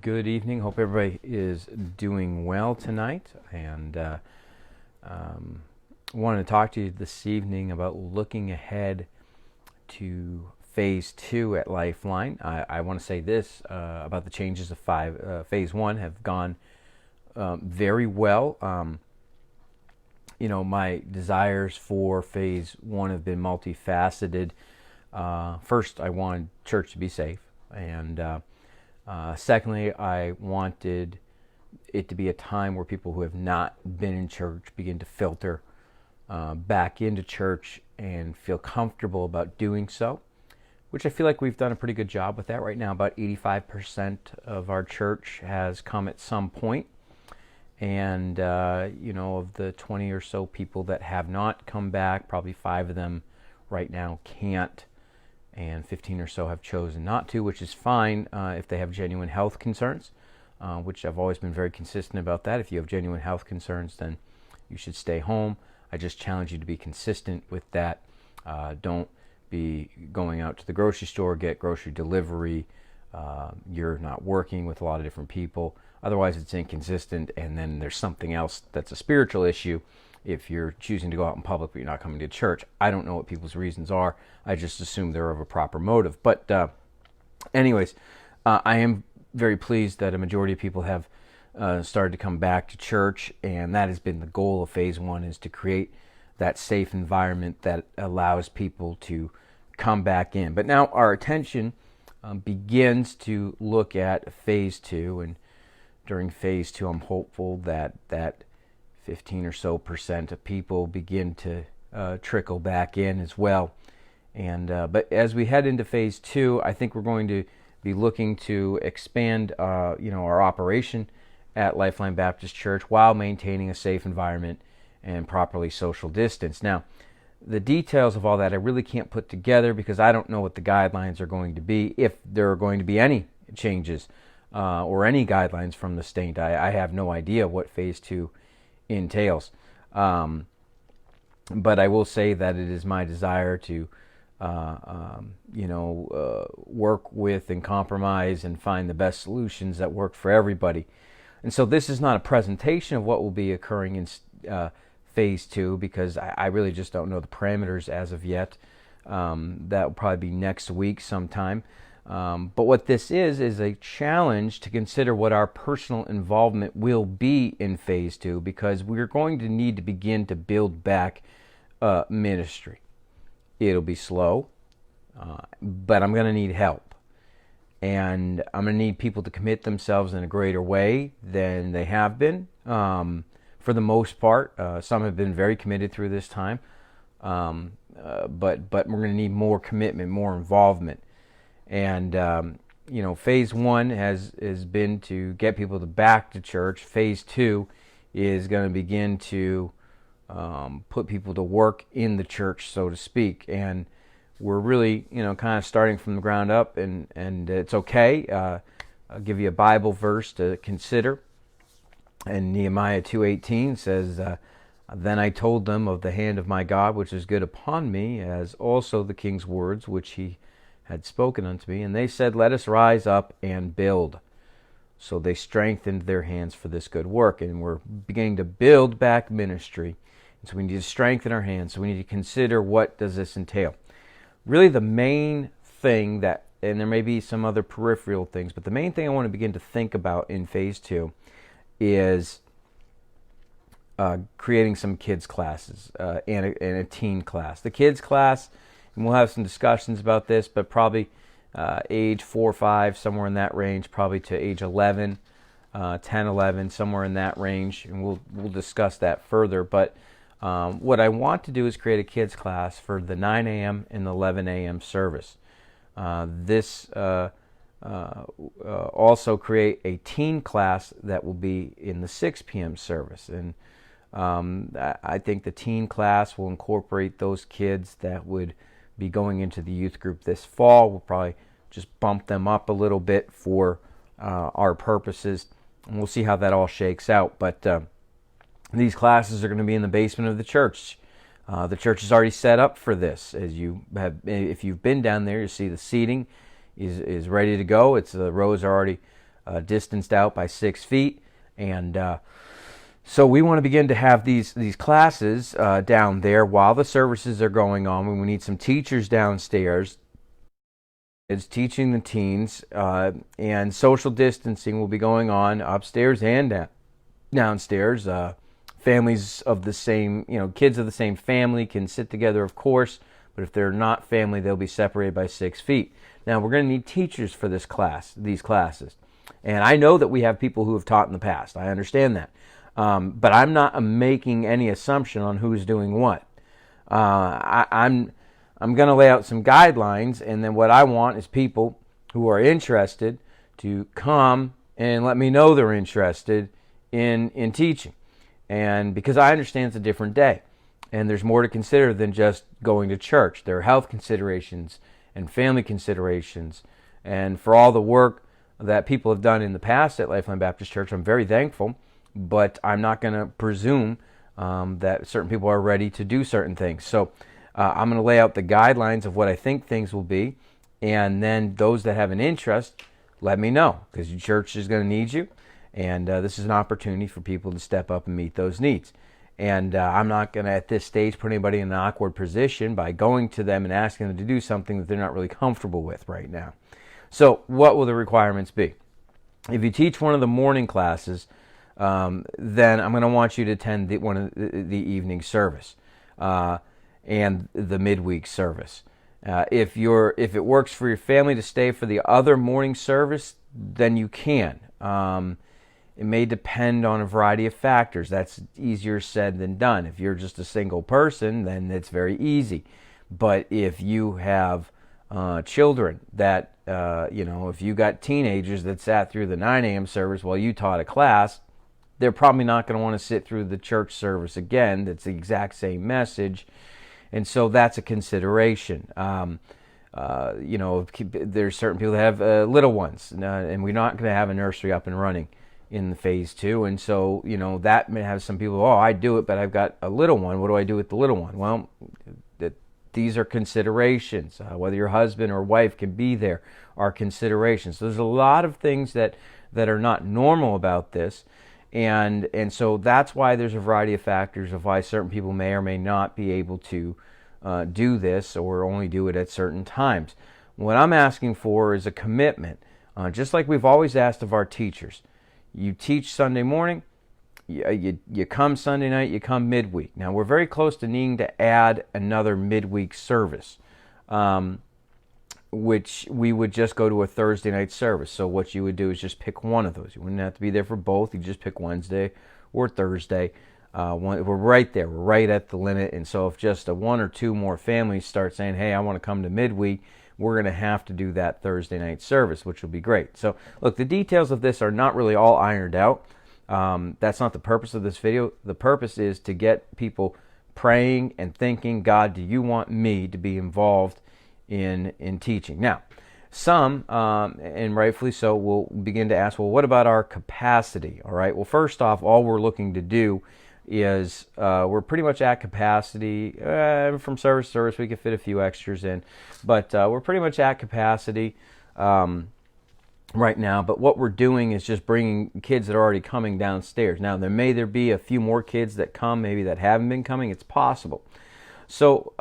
Good evening. Hope everybody is doing well tonight. And wanted to talk to you this evening about looking ahead to Phase 2 at Lifeline. I want to say this about the changes of Phase 1 have gone very well. My desires for Phase 1 have been multifaceted. First, I wanted church to be safe, and secondly, I wanted it to be a time where people who have not been in church begin to filter back into church and feel comfortable about doing so, which I feel like we've done a pretty good job with that right now. About 85% of our church has come at some point. And, of the 20 or so people that have not come back, probably 5 of them right now can't, and 15 or so have chosen not to, which is fine if they have genuine health concerns, which I've always been very consistent about that. If you have genuine health concerns, then you should stay home. I just challenge you to be consistent with that. Don't be going out to the grocery store, get grocery delivery. You're not working with a lot of different people. Otherwise, it's inconsistent, and then there's something else that's a spiritual issue if you're choosing to go out in public but you're not coming to church. I don't know what people's reasons are. I just assume they're of a proper motive. But anyways, I am very pleased that a majority of people have started to come back to church, and that has been the goal of Phase 1, is to create that safe environment that allows people to come back in. But now our attention begins to look at Phase 2, and during Phase 2, I'm hopeful that 15 or so percent of people begin to trickle back in as well. And but as we head into Phase 2, I think we're going to be looking to expand, our operation at Lifeline Baptist Church while maintaining a safe environment and properly social distance. Now, the details of all that I really can't put together because I don't know what the guidelines are going to be, if there are going to be any changes or any guidelines from the state. I have no idea what Phase 2 entails. But I will say that it is my desire to work with and compromise and find the best solutions that work for everybody. And so this is not a presentation of what will be occurring in Phase 2 because I really just don't know the parameters as of yet. That will probably be next week sometime. But what this is a challenge to consider what our personal involvement will be in Phase 2, because we're going to need to begin to build back ministry. It'll be slow, but I'm going to need help. And I'm going to need people to commit themselves in a greater way than they have been. For the most part, some have been very committed through this time, but we're going to need more commitment, more involvement. And Phase 1 has been to get people back to church. Phase 2 is going to begin to put people to work in the church, so to speak. And we're really, kind of starting from the ground up, and it's okay. I'll give you a Bible verse to consider. And Nehemiah 2:18 says, "Then I told them of the hand of my God, which is good upon me, as also the king's words, which he had spoken unto me. And they said, Let us rise up and build. So they strengthened their hands for this good work." And we're beginning to build back ministry. And so we need to strengthen our hands. So we need to consider, what does this entail? Really the main thing and there may be some other peripheral things, but the main thing I want to begin to think about in Phase 2 is creating some kids classes and a teen class. The kids class, and we'll have some discussions about this, but probably age 4 or 5, somewhere in that range, probably to age 11, 10, 11, somewhere in that range, and we'll discuss that further. But what I want to do is create a kids class for the 9 a.m. and the 11 a.m. service. This also create a teen class that will be in the 6 p.m. service. And I think the teen class will incorporate those kids that would be going into the youth group this fall. We'll probably just bump them up a little bit for our purposes, and we'll see how that all shakes out. But these classes are going to be in the basement of the church. The church is already set up for this. If you've been down there, you see the seating is ready to go. The rows are already distanced out by 6 feet. And so we want to begin to have these classes down there while the services are going on. We need some teachers downstairs. It's teaching the teens, and social distancing will be going on upstairs and downstairs. Families of the same, kids of the same family can sit together, of course, but if they're not family, they'll be separated by 6 feet. Now, we're going to need teachers for these classes. And I know that we have people who have taught in the past. I understand that. But I'm not making any assumption on who's doing what. I'm going to lay out some guidelines, and then what I want is people who are interested to come and let me know they're interested in teaching. And because I understand it's a different day, and there's more to consider than just going to church. There are health considerations and family considerations. And for all the work that people have done in the past at Lifeline Baptist Church, I'm very thankful, but I'm not going to presume that certain people are ready to do certain things. So I'm going to lay out the guidelines of what I think things will be, and then those that have an interest, let me know, because your church is going to need you, and this is an opportunity for people to step up and meet those needs. And I'm not going to, at this stage, put anybody in an awkward position by going to them and asking them to do something that they're not really comfortable with right now. So what will the requirements be? If you teach one of the morning classes, then I'm going to want you to attend one of the evening service and the midweek service. If it works for your family to stay for the other morning service, then you can. It may depend on a variety of factors. That's easier said than done. If you're just a single person, then it's very easy. But if you have children that, if you got teenagers that sat through the 9 a.m. service while you taught a class, they're probably not going to want to sit through the church service again. That's the exact same message. And so that's a consideration. There's certain people that have little ones, and we're not going to have a nursery up and running in the phase 2. And so, that may have some people, I do it, but I've got a little one. What do I do with the little one? Well, these are considerations. Whether your husband or wife can be there are considerations. So there's a lot of things that are not normal about this. And so that's why there's a variety of factors of why certain people may or may not be able to do this, or only do it at certain times. What I'm asking for is a commitment, just like we've always asked of our teachers. You teach Sunday morning, you come Sunday night, you come midweek. Now, we're very close to needing to add another midweek service, which we would just go to a Thursday night service. So what you would do is just pick one of those. You wouldn't have to be there for both. You just pick Wednesday or Thursday. We're right there. We're right at the limit. And so if just one or two more families start saying, hey, I want to come to midweek, we're going to have to do that Thursday night service, which will be great. So look, the details of this are not really all ironed out. That's not the purpose of this video. The purpose is to get people praying and thinking, God, do you want me to be involved in teaching? Now, some, and rightfully so, will begin to ask, well, what about our capacity? All right. Well, first off, all we're looking to do is we're pretty much at capacity. From service to service, we could fit a few extras in, but we're pretty much at capacity right now. But what we're doing is just bringing kids that are already coming downstairs. Now, there be a few more kids that come, maybe that haven't been coming. It's possible. So,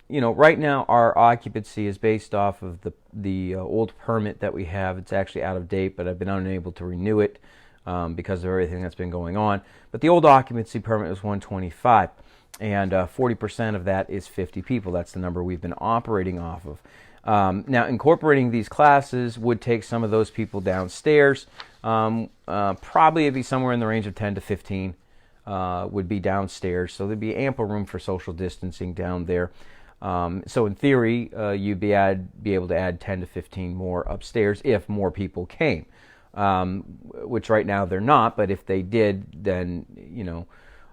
right now our occupancy is based off of the old permit that we have. It's actually out of date, but I've been unable to renew it because of everything that's been going on. But the old occupancy permit was 125, and 40% of that is 50 people. That's the number we've been operating off of. Now, incorporating these classes would take some of those people downstairs. Probably it'd be somewhere in the range of 10 to 15 would be downstairs. So there'd be ample room for social distancing down there. So in theory, you'd be able to add 10 to 15 more upstairs if more people came, which right now they're not. But if they did, then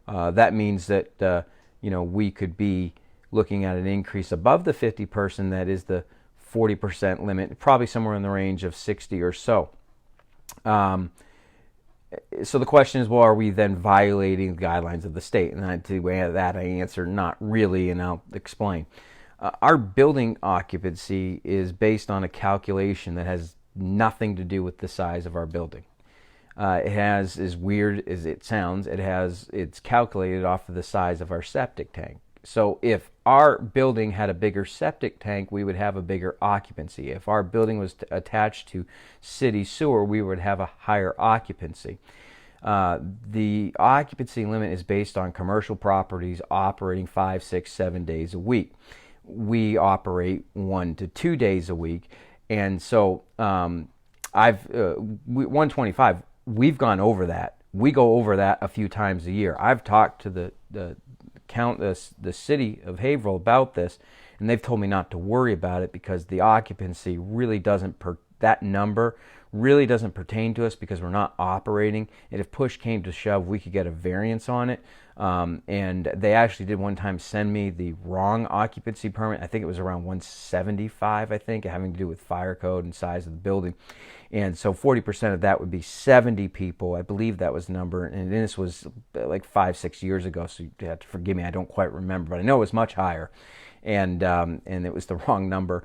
that means that we could be looking at an increase above the 50 person. That is the 40% limit, probably somewhere in the range of 60 or so. So the question is, well, are we then violating the guidelines of the state? And to that I answer, not really, and I'll explain. Our building occupancy is based on a calculation that has nothing to do with the size of our building. It has, as weird as it sounds, it's calculated off of the size of our septic tank. So if our building had a bigger septic tank, we would have a bigger occupancy. If our building was attached to city sewer, we would have a higher occupancy. The occupancy limit is based on commercial properties operating 5, 6, 7 days a week. We operate 1 to 2 days a week, and so 125. We've gone over that. We go over that a few times a year. I've talked to the city of Haverhill about this, and they've told me not to worry about it because the occupancy really doesn't that number really doesn't pertain to us because we're not operating. And if push came to shove, we could get a variance on it. And they actually did one time send me the wrong occupancy permit. I think it was around 175, having to do with fire code and size of the building. And so 40% of that would be 70 people. I believe that was the number. And this was like 5-6 years ago, so you have to forgive me. I don't quite remember, but I know it was much higher. And it was the wrong number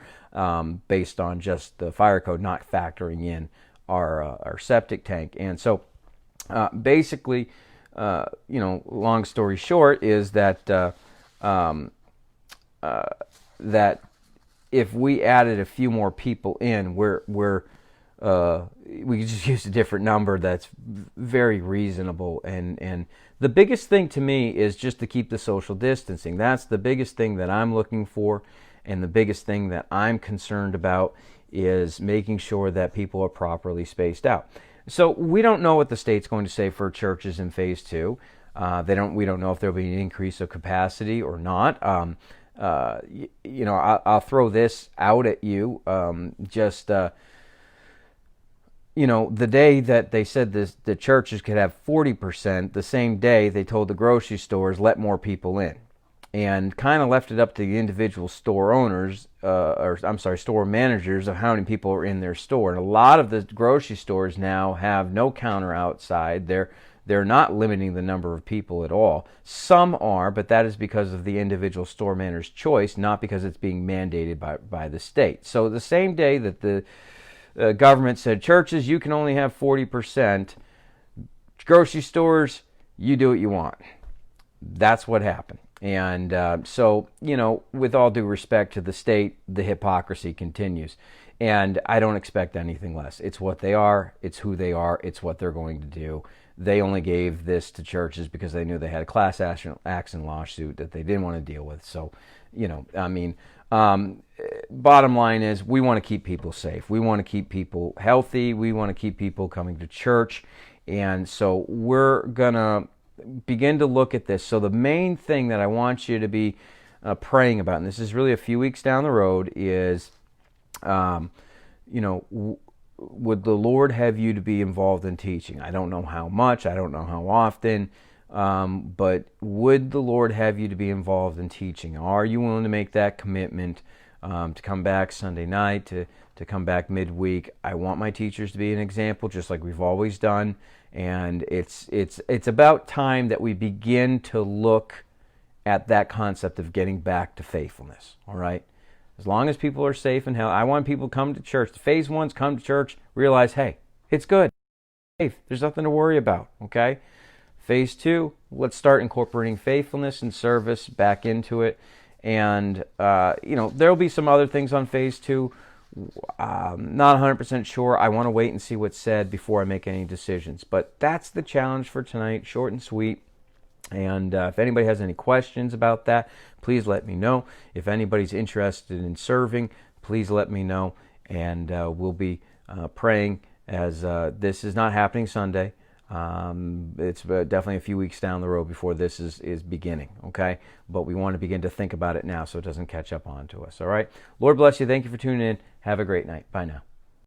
based on just the fire code not factoring in our septic tank. And so basically, long story short is that that if we added a few more people in, we could just use a different number that's very reasonable. And the biggest thing to me is just to keep the social distancing. That's the biggest thing that I'm looking for, and the biggest thing that I'm concerned about is making sure that people are properly spaced out. So we don't know what the state's going to say for churches in phase 2. We don't know if there'll be an increase of capacity or not. I'll throw this out at you. The day that they said the churches could have 40%, the same day they told the grocery stores let more people in, and kind of left it up to the individual store owners, store managers of how many people are in their store. And a lot of the grocery stores now have no counter outside. They're not limiting the number of people at all. Some are, but that is because of the individual store manager's choice, not because it's being mandated by the state. So the same day that the government said, churches, you can only have 40%, grocery stores, you do what you want. That's what happened. And with all due respect to the state, the hypocrisy continues. And I don't expect anything less. It's what they are. It's who they are. It's what they're going to do. They only gave this to churches because they knew they had a class action lawsuit that they didn't want to deal with. So, bottom line is we want to keep people safe. We want to keep people healthy. We want to keep people coming to church. And so we're going to begin to look at this. So the main thing that I want you to be praying about, and this is really a few weeks down the road, is, would the Lord have you to be involved in teaching? I don't know how much, I don't know how often, but would the Lord have you to be involved in teaching? Are you willing to make that commitment to come back Sunday night, to come back midweek? I want my teachers to be an example, just like we've always done. And it's about time that we begin to look at that concept of getting back to faithfulness. All right, as long as people are safe and healthy, I want people to come to church. Phase 1's come to church, realize, hey, it's good, there's nothing to worry about. Okay, phase 2, let's start incorporating faithfulness and service back into it. And there'll be some other things on phase 2. Not 100% sure. I want to wait and see what's said before I make any decisions. But that's the challenge for tonight, short and sweet. And if anybody has any questions about that, please let me know. If anybody's interested in serving, please let me know. And we'll be praying as this is not happening Sunday. It's definitely a few weeks down the road before this is beginning, okay? But we want to begin to think about it now so it doesn't catch up onto us, all right? Lord bless you. Thank you for tuning in. Have a great night. Bye now.